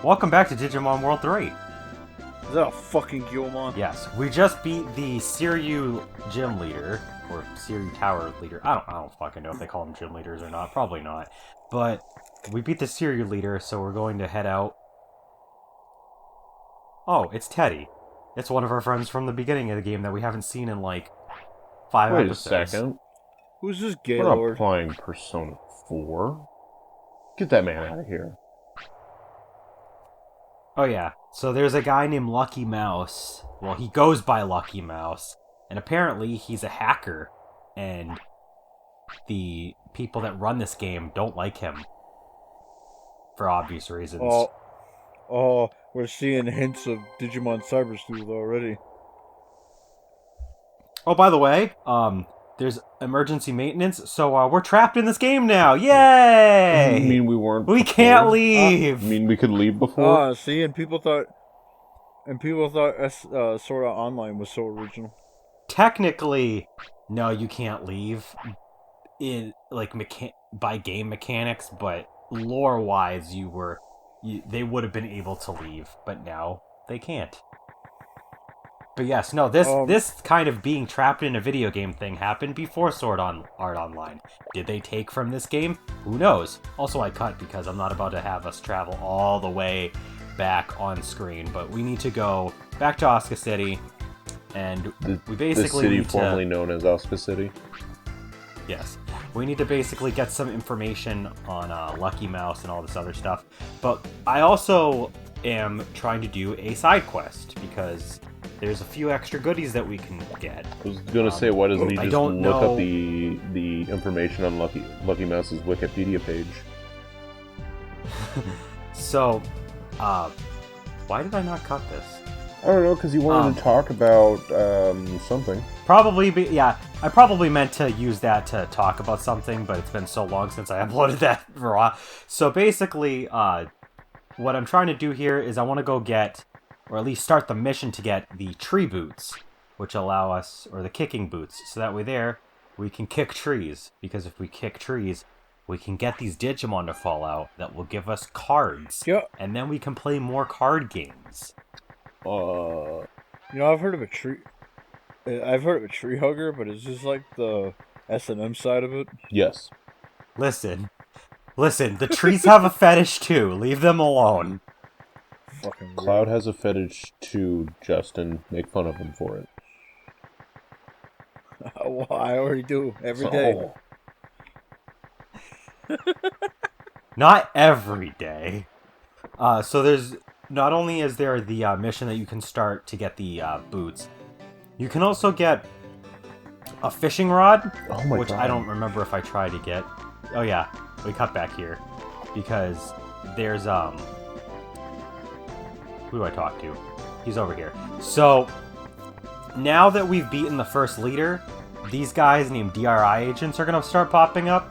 Welcome back to Digimon World 3. Is that a fucking Gilmon? Yes, we just beat the Siryu gym leader, or Siryu tower leader. I don't fucking know if they call them gym leaders or not. Probably not. But we beat the Siryu leader, so we're going to head out. Oh, it's Teddy. It's one of our friends from the beginning of the game that we haven't seen in like 5 episodes. Wait a second. Who's this We're Gaylord? not playing Persona 4. Get that man out of here. Oh yeah, so there's a guy named Lucky Mouse. Well, he goes by Lucky Mouse, and apparently he's a hacker, and the people that run this game don't like him. For obvious reasons. Oh, we're seeing hints of Digimon Cyber Sleuth already. Oh, by the way, there's emergency maintenance, so we're trapped in this game now. Yay! You mean we weren't? We before? can't leave. You mean we could leave before? See, and people thought Sword Art Online was so original. Technically, no, you can't leave in like by game mechanics, but lore-wise, they would have been able to leave, but now they can't. But yes, no, this kind of being trapped in a video game thing happened before Sword Art Online. Did they take from this game? Who knows? Also, I cut because I'm not about to have us travel all the way back on screen, but we need to go back to Asuka City, and we basically the city need formerly known as Asuka City. Yes. We need to basically get some information on Lucky Mouse and all this other stuff. But I also am trying to do a side quest because there's a few extra goodies that we can get. I was gonna say, why doesn't he just look up the information on Lucky Mouse's Wikipedia page? So, why did I not cut this? I don't know, because he wanted to talk about something. I probably meant to use that to talk about something, but it's been so long since I uploaded that raw. So basically, what I'm trying to do here is I want to go get, or at least start the mission to get the tree boots, which allow us, or the kicking boots, so that way there, we can kick trees. Because if we kick trees, we can get these Digimon to fall out that will give us cards. Yep. And then we can play more card games. I've heard of a tree. I've heard of a tree hugger, but is this like the S&M side of it? Yes. Listen, the trees have a fetish too. Leave them alone. Fucking weird. Cloud has a fetish too, Justin. Make fun of him for it. Well, I already do every day. Not every day. So there's not only is there the mission that you can start to get the boots, you can also get a fishing rod, which God. I don't remember if I tried to get. Oh yeah, we cut back here because there's who do I talk to? He's over here. So now that we've beaten the first leader, these guys named DRI Agents are gonna start popping up,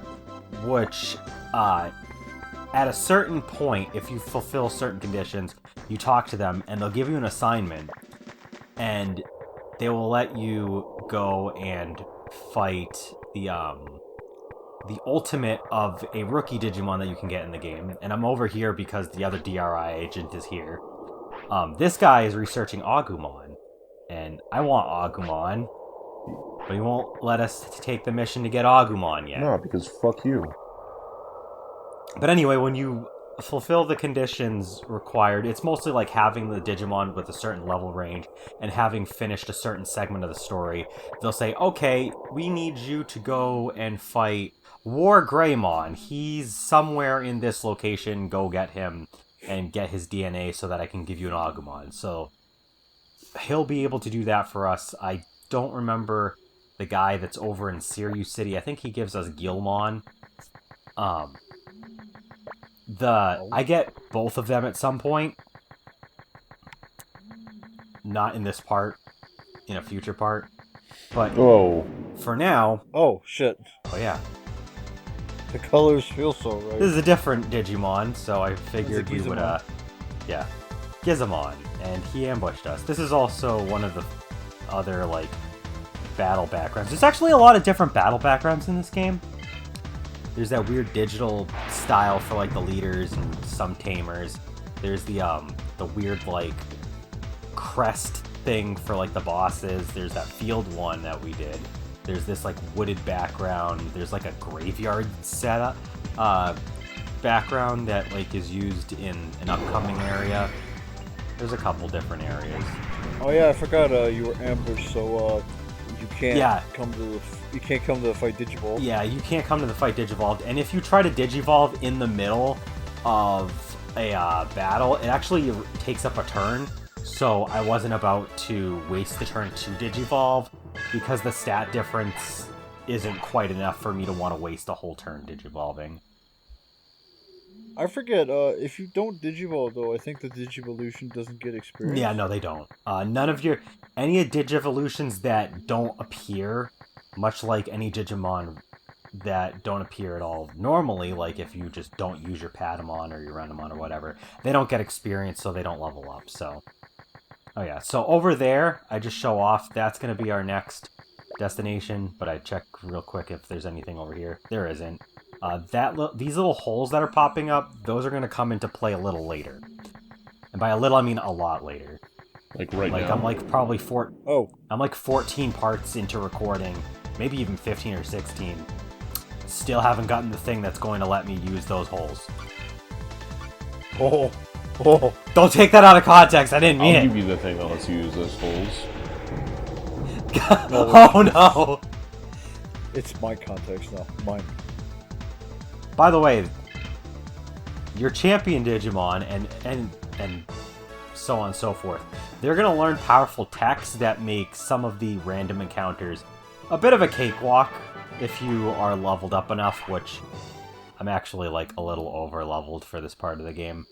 which at a certain point, if you fulfill certain conditions, you talk to them and they'll give you an assignment, and they will let you go and fight the ultimate of a rookie Digimon that you can get in the game. And I'm over here because the other DRI agent is here. This guy is researching Agumon, and I want Agumon, but he won't let us take the mission to get Agumon yet. No, because fuck you. But anyway, when you fulfill the conditions required, it's mostly like having the Digimon with a certain level range and having finished a certain segment of the story. They'll say, okay, we need you to go and fight War Greymon. He's somewhere in this location. Go get him and get his DNA so that I can give you an Agumon. So he'll be able to do that for us. I don't remember the guy that's over in Sirius City. I think he gives us Gilmon. I get both of them at some point. Not in this part. In a future part. But for now... Oh, shit. Oh, yeah. The colors feel so right. This is a different Digimon, so I figured we would, yeah. Gizamon. And he ambushed us. This is also one of the other, like, battle backgrounds. There's actually a lot of different battle backgrounds in this game. There's that weird digital style for like the leaders and some tamers. There's the weird like crest thing for like the bosses. There's that field one that we did. There's this like wooded background. There's like a graveyard setup background that like is used in an upcoming area. There's a couple different areas. Oh yeah, I forgot you were ambushed, so you can't come to the fight Digivolve. Yeah, you can't come to the fight Digivolve, and if you try to Digivolve in the middle of a battle, it actually takes up a turn. So I wasn't about to waste the turn to Digivolve because the stat difference isn't quite enough for me to want to waste a whole turn Digivolving. I forget, if you don't Digivolve, though, I think the Digivolution doesn't get experience. Yeah, no, they don't. Any Digivolutions that don't appear, much like any Digimon that don't appear at all normally, like if you just don't use your Patamon or your Renamon or whatever, they don't get experience, so they don't level up, so... Oh yeah, so over there, I just show off, that's going to be our next destination, but I check real quick if there's anything over here. There isn't. These little holes that are popping up, those are going to come into play a little later. And by a little, I mean a lot later. Like right now? I'm like probably I'm like 14 parts into recording, maybe even 15 or 16. Still haven't gotten the thing that's going to let me use those holes. Oh. Don't take that out of context, I didn't mean it. I'll give you the thing that lets you use those holes. Oh no! It's my context now. Mine. By the way, your champion Digimon and so on and so forth, they're going to learn powerful techs that make some of the random encounters a bit of a cakewalk if you are leveled up enough, which I'm actually like a little over leveled for this part of the game.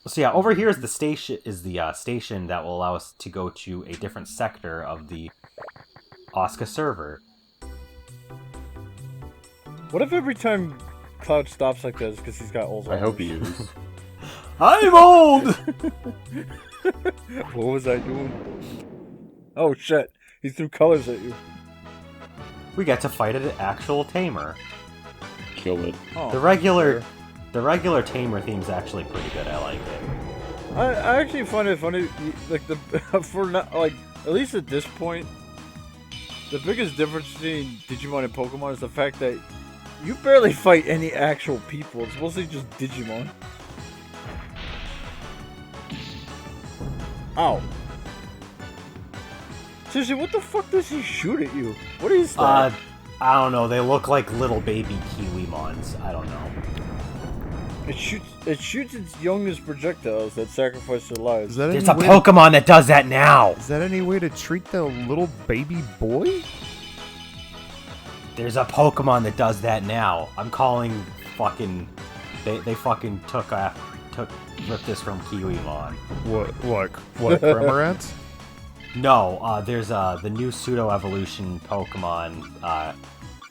So yeah, over here is the station that will allow us to go to a different sector of the Asuka server. What if every time Cloud stops like this because he's got Alzheimer's? I hope he is. I'm old! What was I doing? Oh shit, he threw colors at you. We get to fight an actual tamer. Kill it. Oh, The regular tamer theme's actually pretty good, I like it. I actually find it funny, like at least at this point, the biggest difference between Digimon and Pokemon is the fact that you barely fight any actual people. It's mostly just Digimon. Ow. Seriously, what the fuck does he shoot at you? What is that? I don't know. They look like little baby Kiwimons. I don't know. It shoots its youngest projectiles that sacrifice their lives. There's a Pokemon that does that now! Is that any way to treat the little baby boy? There's a Pokemon that does that now. I'm calling fucking... They fucking ripped this from Kiwimon. What, Cramorants? No, there's the new pseudo-evolution Pokemon.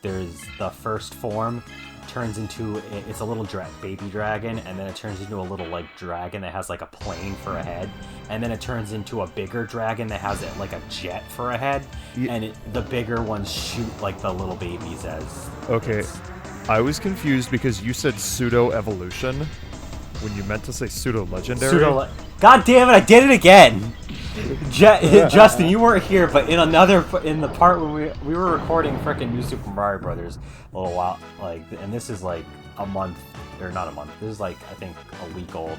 There's the first form. Turns into... It's a little baby dragon, and then it turns into a little, like, dragon that has, like, a plane for a head. And then it turns into a bigger dragon that has, like, a jet for a head. Yeah. And the bigger ones shoot, like, the little babies as... Okay, I was confused because you said pseudo-evolution when you meant to say pseudo-legendary. God damn it, I did it again! Justin, you weren't here, but in the part when we were recording frickin' New Super Mario Brothers a little while, like, and this is like a month, or not a month, this is like, I think, a week old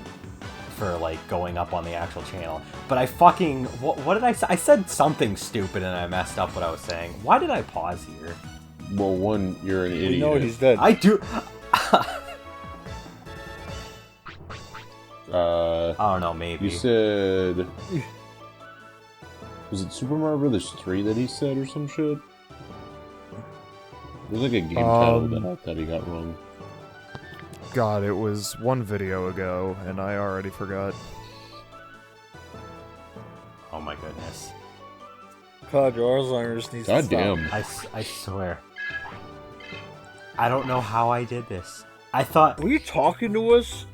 for, like, going up on the actual channel. But I fucking, what did I say? I said something stupid and I messed up what I was saying. Why did I pause here? Well, one, you're an idiot. We know he's dead. I do... I don't know, maybe. You said... Was it Super Mario Brothers 3 that he said or some shit? There's like a game title that he got wrong. God, it was one video ago, and I already forgot. Oh my goodness. God, your Alzheimer's needs to stop. God damn. I swear. I don't know how I did this. I thought... Were you talking to us?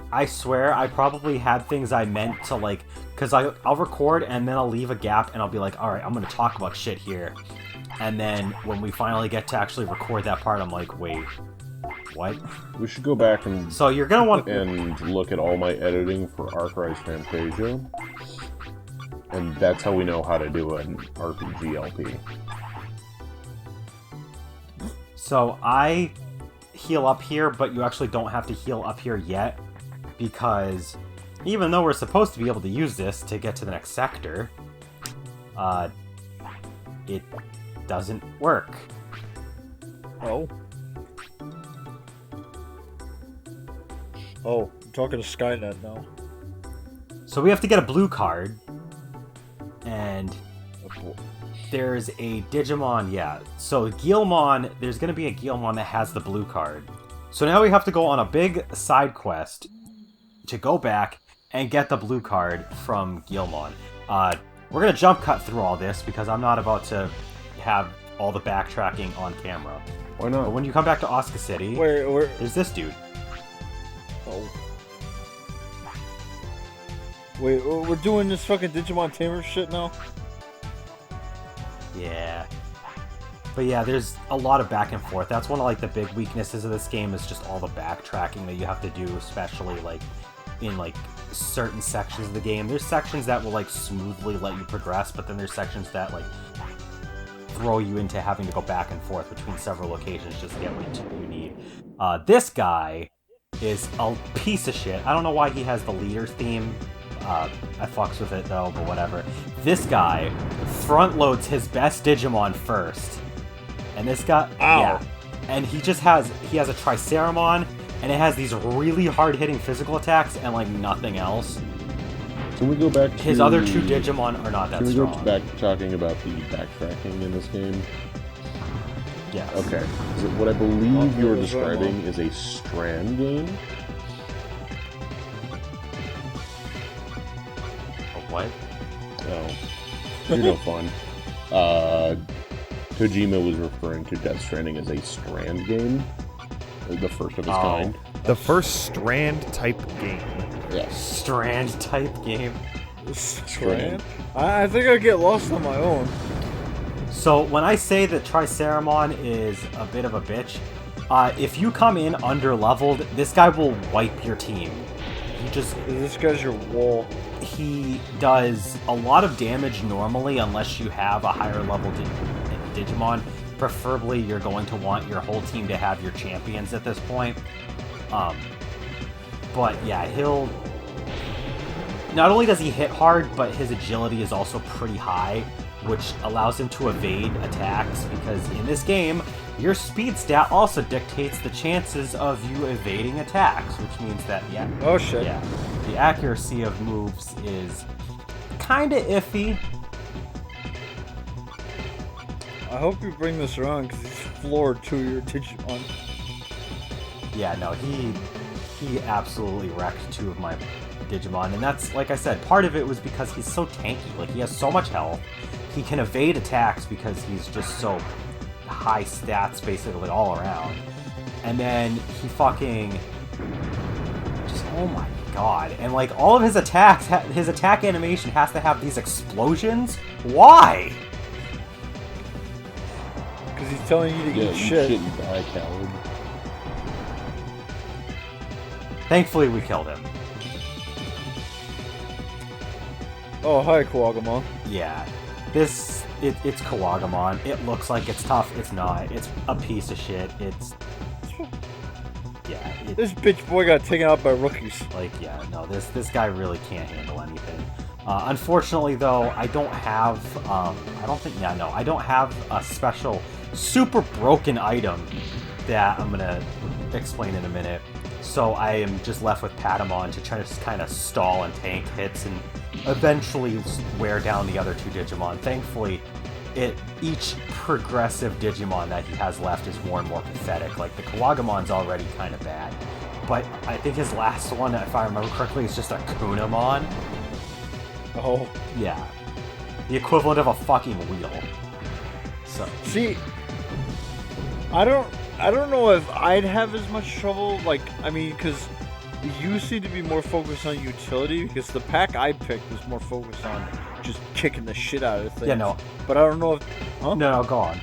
I swear I probably had things I meant to, like... Because I'll record and then I'll leave a gap and I'll be like, alright, I'm going to talk about shit here. And then when we finally get to actually record that part, I'm like, wait, What? We should go back and So you're gonna want and look at all my editing for Arc-Rise Fantasia, and that's how we know how to do an RPG LP. So I heal up here, but you actually don't have to heal up here yet, because even though we're supposed to be able to use this to get to the next sector, it doesn't work. Oh. Oh, I'm talking to Skynet now. So we have to get a blue card, and there's a Digimon, yeah. So Guilmon, there's going to be a Guilmon that has the blue card. So now we have to go on a big side quest to go back and get the blue card from Guilmon. We're going to jump cut through all this because I'm not about to have all the backtracking on camera. Why not? But when you come back to Osaka City, Where? there's this dude. Oh. Wait, we're doing this fucking Digimon Tamer shit now? Yeah. But yeah, there's a lot of back and forth. That's one of like the big weaknesses of this game is just all the backtracking that you have to do, especially like in like certain sections of the game. There's sections that will like smoothly let you progress, but then there's sections that like throw you into having to go back and forth between several locations just to get what you need. This guy is a piece of shit. I don't know why he has the leader theme. I fucks with it though, but whatever. This guy front loads his best Digimon first. And this guy, ow. Yeah. And he has a Triceramon, and it has these really hard-hitting physical attacks and like nothing else. Can we go back to... His other two Digimon are not that strong. strong. Can we go back talking about the backtracking in this game? Yes. Okay. What I believe you're describing is a strand game? What? Oh. You're no fun. Kojima was referring to Death Stranding as a strand game. The first of its kind. The first strand type game. Yes. Strand type game. Strand? I think I get lost on my own. So when I say that Triceramon is a bit of a bitch, if you come in under-leveled, this guy will wipe your team. This guy's your wall. He does a lot of damage normally unless you have a higher level Digimon. Preferably, you're going to want your whole team to have your champions at this point. But yeah, he'll... Not only does he hit hard, but his agility is also pretty high, which allows him to evade attacks, because in this game, your speed stat also dictates the chances of you evading attacks, which means that, yeah... Oh shit. Yeah, the accuracy of moves is kinda iffy. I hope you bring this around, because he's floored 2 of your Digimon. Yeah, no, he absolutely wrecked 2 of my Digimon, and that's, like I said, part of it was because he's so tanky. Like, he has so much health, he can evade attacks because he's just so high stats, basically, all around. And then he fucking... just, oh my god. And, like, all of his attacks, his attack animation has to have these explosions? Why? Because he's telling you to Yeah, eat shit. You die, coward. Thankfully, we killed him. Oh, hi, Kawagamon. Yeah. It's Kawagamon. It looks like it's tough. It's not. It's a piece of shit. Yeah. This bitch boy got taken out by rookies. Like, yeah, no, this guy really can't handle anything. Unfortunately, though, I don't have, I don't have a special super broken item that I'm gonna explain in a minute. So I am just left with Patamon to try to just kind of stall and tank hits and eventually wear down the other 2 Digimon. Thankfully, each progressive Digimon that he has left is more and more pathetic. Like, the Kawagamon's already kind of bad. But I think his last one, if I remember correctly, is just a Kunamon. Oh. Yeah. The equivalent of a fucking wheel. So. See, I don't know if I'd have as much trouble, like, I mean, because you seem to be more focused on utility, because the pack I picked was more focused on just kicking the shit out of things. Yeah, no. But I don't know if... Huh? No, go on.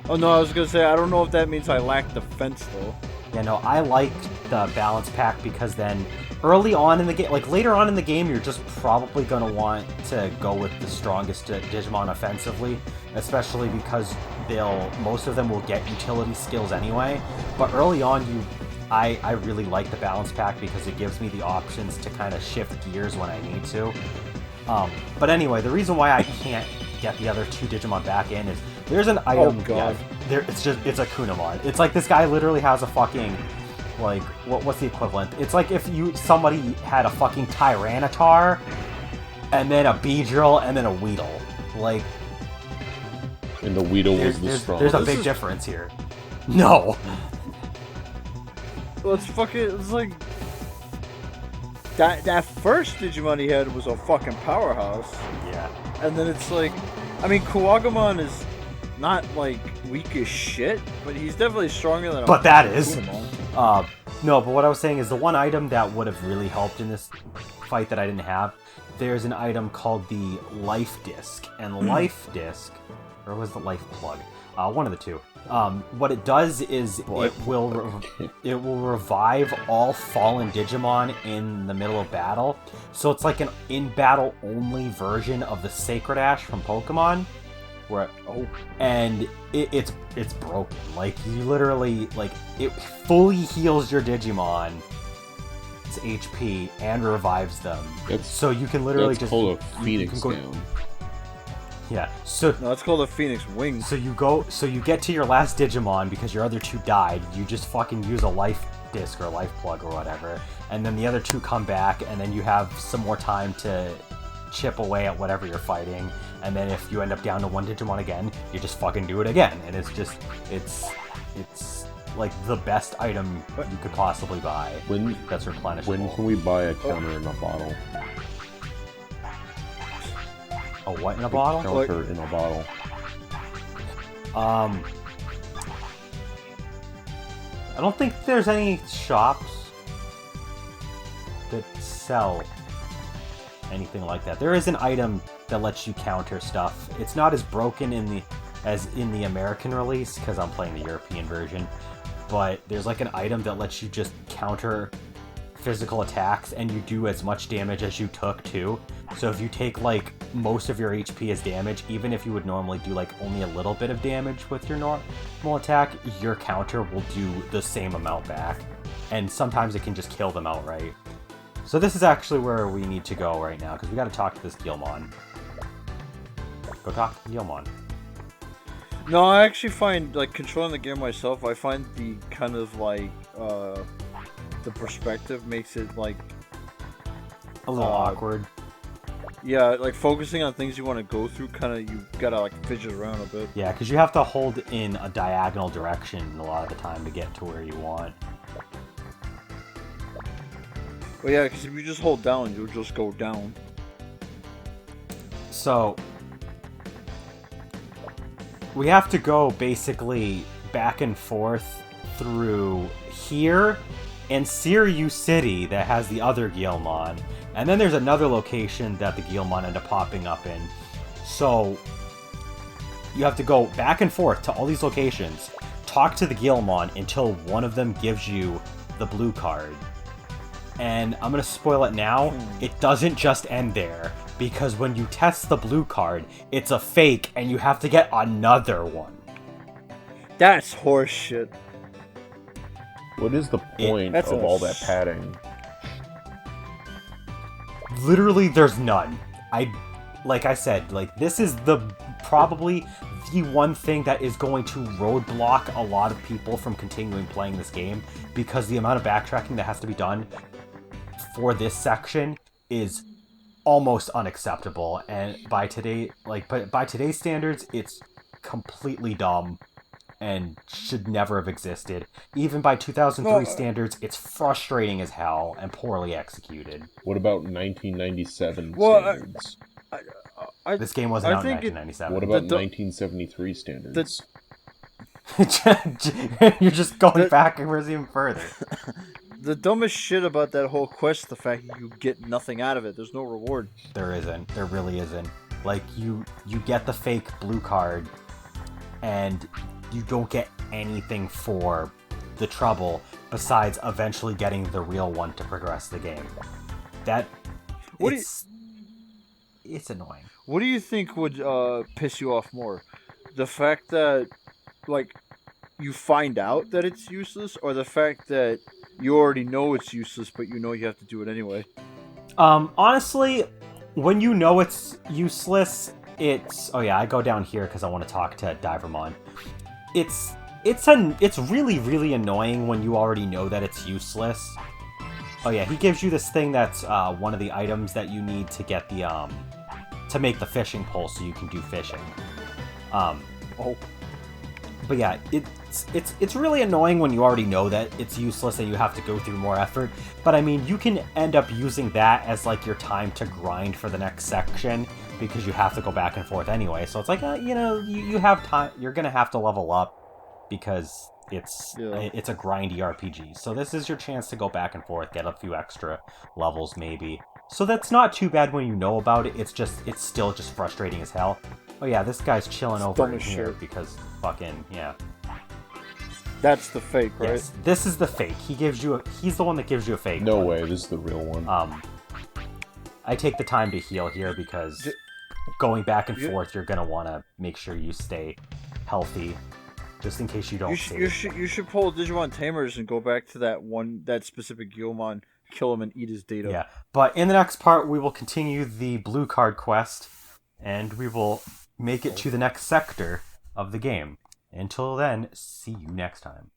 Oh, no, I was going to say, I don't know if that means I lack defense, though. Yeah, no, I like the balance pack because then early on in the game, like later on in the game, you're just probably going to want to go with the strongest Digimon offensively, especially because most of them will get utility skills anyway. But early on, I really like the balance pack because it gives me the options to kind of shift gears when I need to. But anyway, the reason why I can't get the other 2 Digimon back in is there's an item. Oh god. Yeah, it's a Kunamon. It's like this guy literally has a fucking, like, what's the equivalent? It's like if somebody had a fucking Tyranitar, and then a Beedrill, and then a Weedle. Like, And the Weedle was the strongest. there's a big difference here. No. Well, it's like that first Digimon he had was a fucking powerhouse. Yeah. And then it's like, I mean, Kuwagamon is not like weak as shit, but he's definitely stronger than. But that is. Kunamon. No, but what I was saying is the one item that would have really helped in this fight that I didn't have, there's an item called the Life Disc. And the Life Disc, or was the Life Plug? One of the two. What it does is it will revive all fallen Digimon in the middle of battle. So it's like an in-battle only version of the Sacred Ash from Pokemon. And it's broken. Like, you literally, like, it fully heals your Digimon, its HP, and revives them. So you can literally that's just called a Phoenix down. Yeah. So No, it's called a Phoenix Wing. So you get to your last Digimon because your other 2 died. You just fucking use a Life Disc or Life Plug or whatever, and then the other 2 come back, and then you have some more time to chip away at whatever you're fighting. And then if you end up down to 1 Digimon again, you just fucking do it again, and it's like the best item you could possibly buy. That's replenishable. When can we buy a counter in a bottle? A what in a bottle? Counter in a bottle. I don't think there's any shops that sell anything like that. There is an item that lets you counter stuff. It's not as broken as in the American release, because I'm playing the European version, but there's like an item that lets you just counter physical attacks, and you do as much damage as you took too. So if you take like most of your HP as damage, even if you would normally do like only a little bit of damage with your normal attack, your counter will do the same amount back. And sometimes it can just kill them outright. So this is actually where we need to go right now, because we got to talk to this Guilmon. Go talk to Guilmon. No, I actually find, like, controlling the game myself, I find the kind of, like, the perspective makes it, like... A little awkward. Yeah, like, focusing on things you want to go through, kind of, you gotta, like, fidget around a bit. Yeah, because you have to hold in a diagonal direction a lot of the time to get to where you want. Well, yeah, because if you just hold down, you'll just go down. So... we have to go basically back and forth through here and Sirius City that has the other Guilmon. And then there's another location that the Guilmon end up popping up in. So you have to go back and forth to all these locations, talk to the Guilmon until one of them gives you the blue card. And I'm going to spoil it now. It doesn't just end there, because when you test the blue card, it's a fake and you have to get another one. That's horseshit. What is the point That's of a all that padding? Literally, there's none. Like I said, like, this is probably the one thing that is going to roadblock a lot of people from continuing playing this game, because the amount of backtracking that has to be done for this section is almost unacceptable, and by today's standards, it's completely dumb and should never have existed. Even by 2003 standards, it's frustrating as hell and poorly executed. What about 1997 Well, standards? This game wasn't out in 1997. What about 1973 standards? You're just going backwards even further. The dumbest shit about that whole quest is the fact that you get nothing out of it. There's no reward. There isn't. There really isn't. Like, you get the fake blue card, and you don't get anything for the trouble, besides eventually getting the real one to progress the game. That it's annoying. What do you think would piss you off more? The fact that, like, you find out that it's useless, or the fact that you already know it's useless, but you know you have to do it anyway? Honestly, when you know it's useless, it's... Oh yeah, I go down here because I want to talk to Divermon. It's really, really annoying when you already know that it's useless. Oh yeah, he gives you this thing that's one of the items that you need to get the to make the fishing pole so you can do fishing. But yeah, it's really annoying when you already know that it's useless and you have to go through more effort. But I mean, you can end up using that as like your time to grind for the next section because you have to go back and forth anyway. So it's like, you have time. You're gonna have to level up because it's a grindy RPG. So this is your chance to go back and forth, get a few extra levels maybe. So that's not too bad when you know about it. It's still just frustrating as hell. Oh yeah, this guy's chilling over in here because fucking, yeah. That's the fake, right? Yes, this is the fake. He's the one that gives you a fake. No way, this is the real one. I take the time to heal here because going back and forth, you're gonna want to make sure you stay healthy, just in case you don't save. You should pull Digimon Tamers and go back to that specific Guilmon, kill him and eat his data. Yeah, but in the next part, we will continue the blue card quest, and we will make it to the next sector of the game. Until then, see you next time.